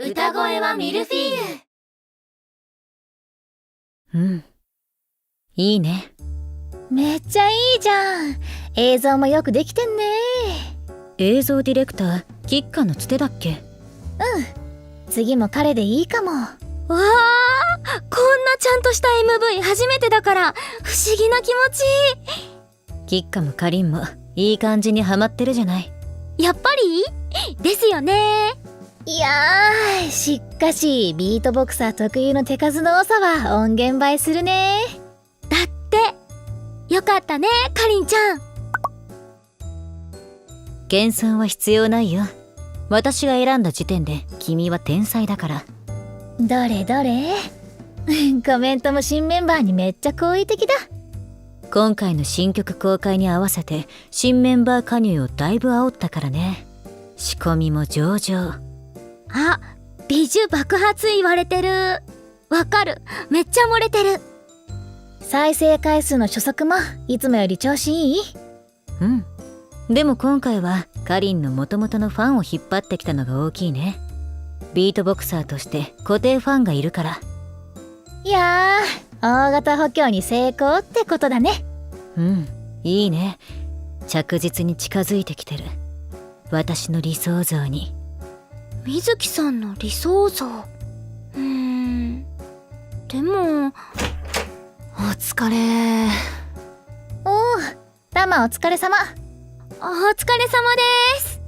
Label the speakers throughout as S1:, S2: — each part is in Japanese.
S1: 歌声はミルフィーユ。
S2: いいね。
S3: めっちゃいいじゃん。映像もよくできてんね。
S2: 映像ディレクターキッカのつてだっけ？
S3: 次も彼でいいかも。
S1: わあ、こんなちゃんとした MV 初めてだから不思議な気持ち
S2: キッカもカリンもいい感じにハマってるじゃない。
S1: いい。やっぱりですよね。
S3: いやー、しかしビートボクサー特有の手数の多さは音源映えするね。
S1: だってよかったね、かりんちゃん。
S2: 謙遜は必要ないよ。私が選んだ時点で君は天才だから。
S3: どれどれコメントも新メンバーにめっちゃ好意的だ。
S2: 今回の新曲公開に合わせて新メンバー加入をだいぶ煽ったからね。仕込みも上々。
S1: あ、美女爆発言われてる。わかる、めっちゃ漏れてる。
S3: 再生回数の初速もいつもより調子いい？
S2: でも今回はカリンの元々のファンを引っ張ってきたのが大きいね。ビートボクサーとして固定ファンがいるから。
S3: いやー、大型補強に成功ってことだね。
S2: いいね。着実に近づいてきてる。私の理想像に。
S1: 水木さんの理想像。でも
S4: お疲れ。
S3: おお、タマお疲れ様。
S1: お疲れ様です。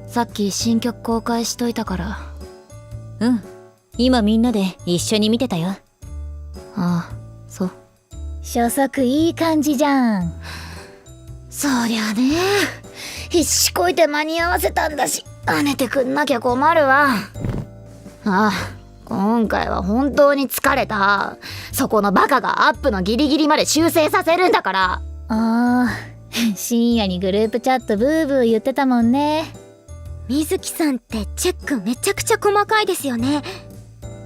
S4: さっき新曲公開しといたから。
S2: 今みんなで一緒に見てたよ。
S4: そう。
S3: 初速いい感じじゃん。
S4: そりゃね、必死こいて間に合わせたんだし、跳ねてくんなきゃ困るわ。今回は本当に疲れた。そこのバカがアップのギリギリまで修正させるんだから。
S3: 深夜にグループチャットブーブー言ってたもんね。
S1: 水木さんってチェックめちゃくちゃ細かいですよね。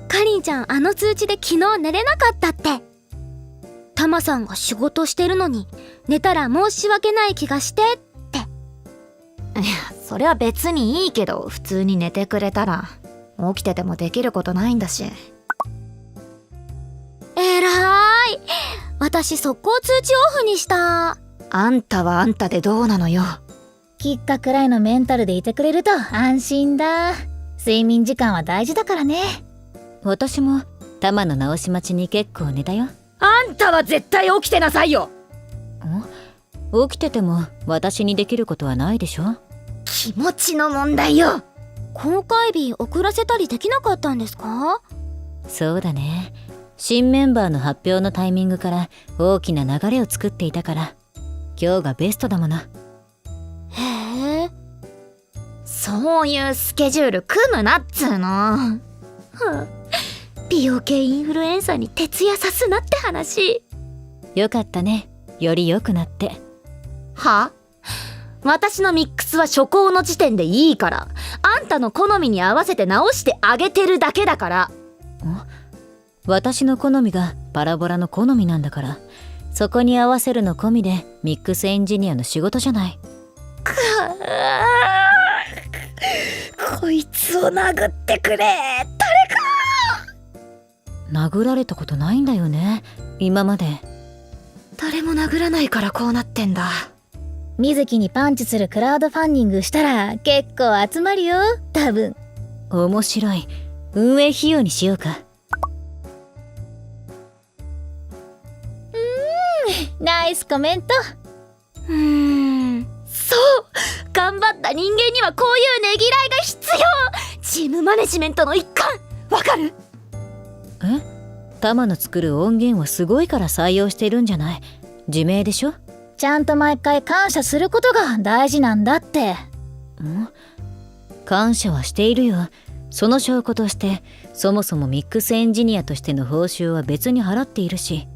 S1: かりんちゃんあの通知で昨日寝れなかったって。タマさんが仕事してるのに寝たら申し訳ない気がしてって。
S4: いや、それは別にいいけど、普通に寝てくれたら起きててもできることないんだし。
S1: えらい。私速攻通知オフにした。
S4: あんたはあんたでどうなのよ。
S3: キッカくらいのメンタルでいてくれると安心だ。睡眠時間は大事だからね。
S2: 私もタマの直し待ちに結構寝たよ。
S4: あんたは絶対起きてなさいよ。
S2: 起きてても私にできることはないでしょ。
S4: 気持ちの問題よ。
S1: 公開日遅らせたりできなかったんですか？
S2: そうだね。新メンバーの発表のタイミングから大きな流れを作っていたから、今日がベストだもの。
S1: へえ。
S4: そういうスケジュール組むなっつーの。美容系インフルエンサーに徹夜さすなって話。
S2: よかったね。より良くなって。
S4: 私のミックスは初稿の時点でいいから、あんたの好みに合わせて直してあげてるだけだから。
S2: 私の好みがパラボラの好みなんだから、そこに合わせるの込みでミックスエンジニアの仕事じゃない。
S4: こいつを殴ってくれ。誰か。
S2: 殴られたことないんだよね、今まで。
S4: 誰も殴らないからこうなってんだ。
S3: 水木にパンチするクラウドファンディングしたら結構集まるよ、多分。
S2: 面白い。運営費用にしようか。
S3: ナイスコメント。
S4: そう、頑張った人間にはこういうねぎらいが必要。チームマネジメントの一環。わかる？
S2: タマの作る音源はすごいから採用してるんじゃない？自明でしょ？
S3: ちゃんと毎回感謝することが大事なんだって。
S2: 感謝はしているよ。その証拠としてそもそもミックスエンジニアとしての報酬は別に払っているし、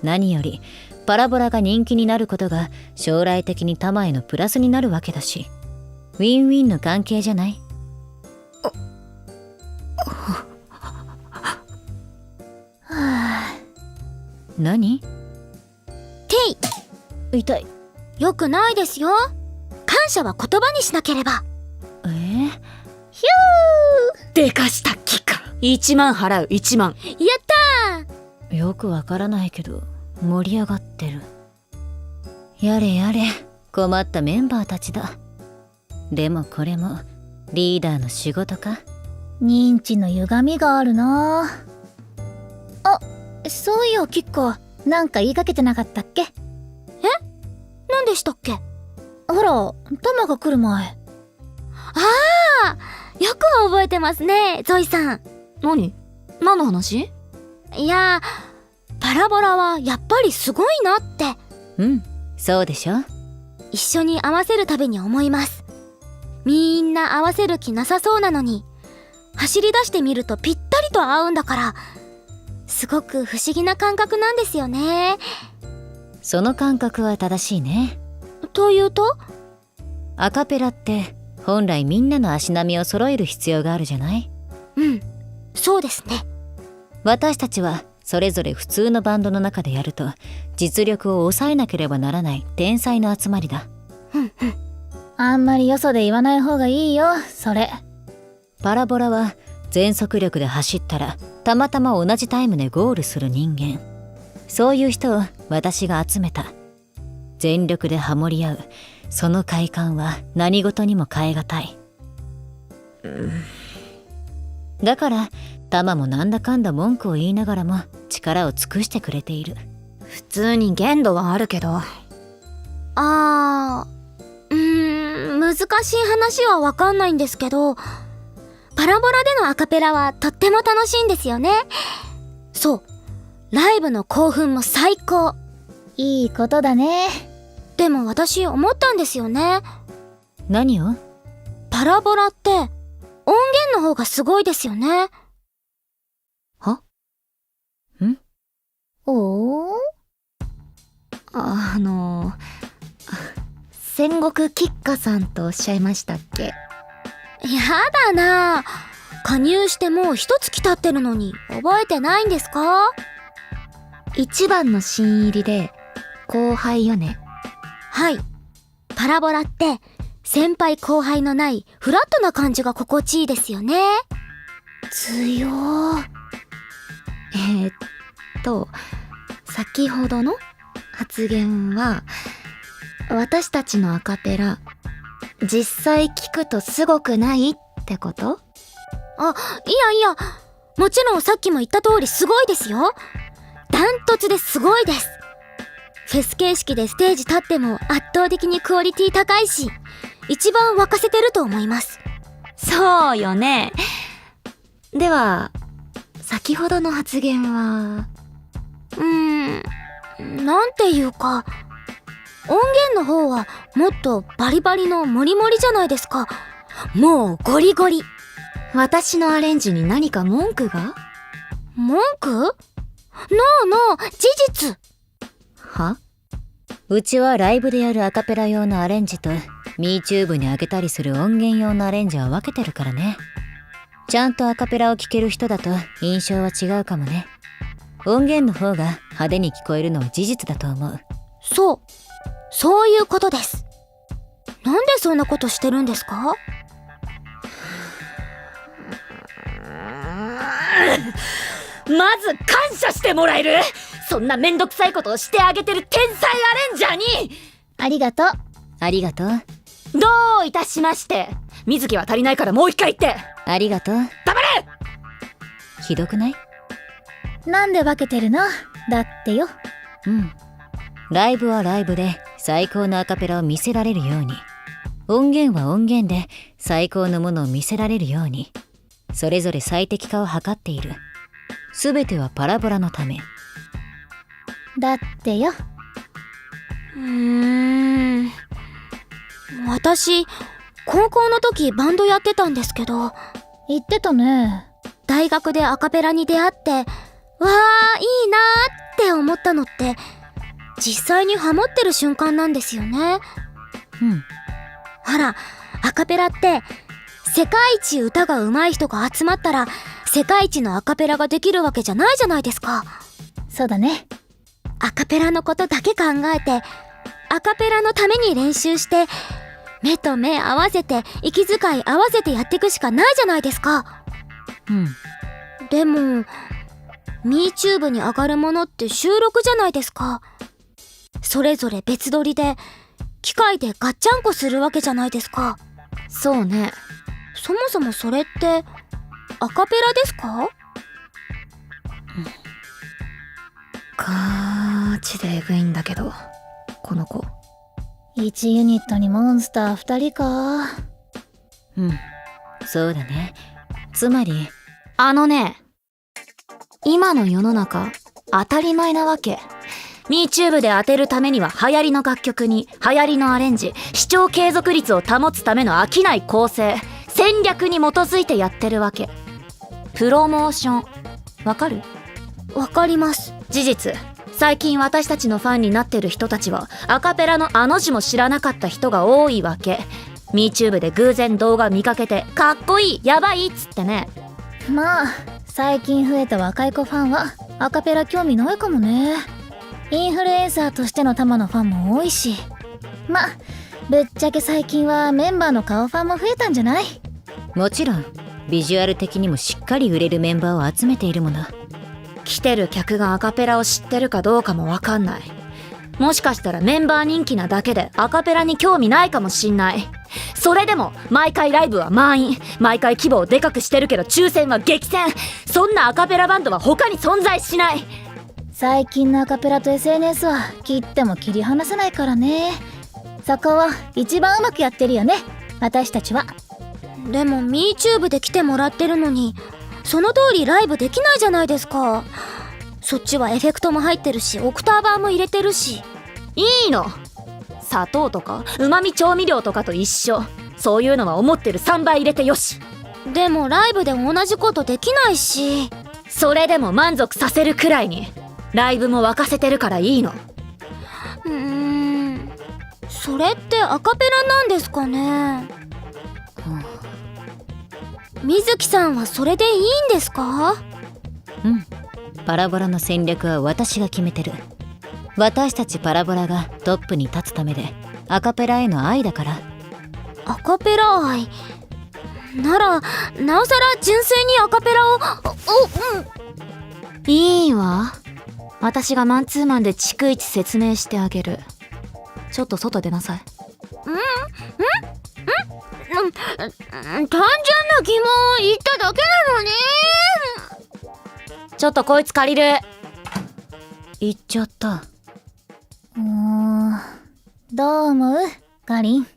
S2: 何よりパラボラが人気になることが将来的にタマへのプラスになるわけだし、ウィンウィンの関係じゃない？何？痛い。
S1: よくないですよ。感謝は言葉にしなければ。
S4: でかした期間1万払う1万。
S1: やった
S2: よくわからないけど盛り上がってる。やれやれ、困ったメンバーたちだ。でもこれもリーダーの仕事か。
S3: 認知の歪みがあるな。あ、そういやキッコ、なんか言いかけてなかったっけ？
S1: 何でしたっけ？
S3: ほら、タマが来る前。
S1: よく覚えてますね、ゾイさん。
S4: 何の話？
S1: いやパラボラはやっぱりすごいなって、
S2: うん、そうでしょ。
S1: 一緒に合わせるたびに思います。みんな合わせる気なさそうなのに、走り出してみるとぴったりと合うんだから、すごく不思議な感覚なんですよね。
S2: その感覚は正しいね。
S1: というと？
S2: アカペラって本来みんなの足並みを揃える必要があるじゃない？
S1: うん、そうですね。
S2: 私たちはそれぞれ普通のバンドの中でやると実力を抑えなければならない天才の集まりだ。
S3: あんまりよそで言わない方がいいよ、それ。
S2: パラボラは全速力で走ったらたまたま同じタイムでゴールする人間。そういう人を私が集めた。全力でハモり合うその快感は何事にも代え難い。だからタマもなんだかんだ文句を言いながらも力を尽くしてくれている。
S4: 普通に限度はあるけど。
S1: 難しい話はわかんないんですけど、パラボラでのアカペラはとっても楽しいんですよね。そう、ライブの興奮も最高。
S3: いいことだね。
S1: でも私思ったんですよね。
S2: 何を？
S1: パラボラって音源の方がすごいですよね。
S2: は？
S3: おー？
S4: 戦国吉花さんとおっしゃいましたっけ？
S1: やだな、加入してもう一月経ってるのに覚えてないんですか？
S4: 一番の新入りで後輩よね。
S1: はい、パラボラって先輩後輩のないフラットな感じが心地いいですよね。
S3: 強ー。
S4: 先ほどの発言は、私たちのアカペラ実際聞くとすごくないってこと？
S1: いや、もちろんさっきも言った通りすごいですよ。ダントツですごいです。フェス形式でステージ立っても圧倒的にクオリティ高いし、一番沸かせてると思います。
S4: そうよね。では先ほどの発言は？
S1: なんていうか、音源の方はもっとバリバリのモリモリじゃないですか。もうゴリゴリ。
S4: 私のアレンジに何か文句が？
S1: 文句？ノー、事実。
S4: は？
S2: うちはライブでやるアカペラ用のアレンジと MeTube に上げたりする音源用のアレンジは分けてるからね。ちゃんとアカペラを聴ける人だと印象は違うかもね。音源の方が派手に聞こえるのは事実だと思う。
S1: そういうことです。なんでそんなことしてるんですか？
S4: まず感謝してもらえる？そんなめんどくさいことをしてあげてる天才アレンジャーに。
S3: ありがとう。
S2: ありがとう。
S4: どういたしまして。水木は足りないからもう一回言って。
S2: ありがとう。
S4: 黙れ！
S2: ひどくない？
S3: なんで分けてるの？だってよ。
S2: ライブはライブで最高のアカペラを見せられるように、音源は音源で最高のものを見せられるように、それぞれ最適化を図っている。すべてはパラボラのため。
S3: だってよ。
S1: 私高校の時バンドやってたんですけど、
S3: 言ってたね。
S1: 大学でアカペラに出会って、わーいいなーって思ったのって実際にハモってる瞬間なんですよね。ほら、アカペラって世界一歌が上手い人が集まったら世界一のアカペラができるわけじゃないじゃないですか。
S3: そうだね。
S1: アカペラのことだけ考えて、アカペラのために練習して、目と目合わせて息遣い合わせてやってくしかないじゃないですか。でもMeTube に上がるものって収録じゃないですか。それぞれ別撮りで機械でガッチャンコするわけじゃないですか。
S4: そうね。
S1: そもそもそれってアカペラですか？
S4: ガチでエグいんだけど、この子。
S3: 1ユニットにモンスター2人か。
S2: そうだね。つまり
S4: 今の世の中当たり前なわけ。MeTube で当てるためには流行りの楽曲に流行りのアレンジ、視聴継続率を保つための飽きない構成、戦略に基づいてやってるわけ。プロモーションわかる？
S1: わかります。
S4: 事実、最近私たちのファンになってる人たちはアカペラのあの字も知らなかった人が多いわけ。 MeTube で偶然動画見かけてかっこいい、やばいっつってね。
S3: まあ最近増えた若い子ファンはアカペラ興味ないかもね。インフルエンサーとしてのタマのファンも多いし、まあぶっちゃけ最近はメンバーの顔ファンも増えたんじゃない？
S2: もちろんビジュアル的にもしっかり売れるメンバーを集めているもの。
S4: 来てる客がアカペラを知ってるかどうかもわかんない。もしかしたらメンバー人気なだけでアカペラに興味ないかもしんない。それでも毎回ライブは満員、毎回規模をでかくしてるけど抽選は激戦。そんなアカペラバンドは他に存在しない。
S3: 最近のアカペラと SNS は切っても切り離せないからね。そこは一番うまくやってるよね、私たちは。
S1: でも MeTube で来てもらってるのにその通りライブできないじゃないですか。そっちはエフェクトも入ってるしオクターバーも入れてるし。
S4: いいの、砂糖とか旨味調味料とかと一緒。そういうのは思ってる3倍入れてよし。
S1: でもライブで同じことできないし。
S4: それでも満足させるくらいにライブも沸かせてるからいいの。
S1: それってアカペラなんですかね。水木さんはそれでいいんですか？
S2: パラボラの戦略は私が決めてる。私たちパラボラがトップに立つためでアカペラへの愛だから。
S1: アカペラ愛ならなおさら純粋にアカペラを。
S4: いいわ、私がマンツーマンで逐一説明してあげる。ちょっと外出なさい。
S1: 単純な疑問を言っただけなのに。
S4: ちょっとこいつ借りる。
S2: 言っちゃった。
S3: どう思うかりん？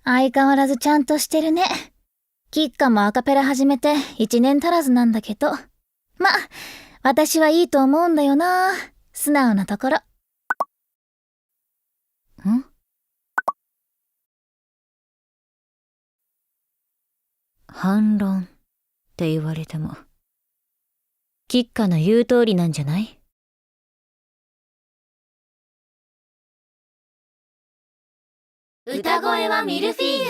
S3: 相変わらずちゃんとしてるね。キッカもアカペラ始めて1年足らずなんだけど、ま、私はいいと思うんだよな、素直なところ。
S2: 反論って言われてもキッカの言う通りなんじゃない？
S1: 歌声はミルフィーユ。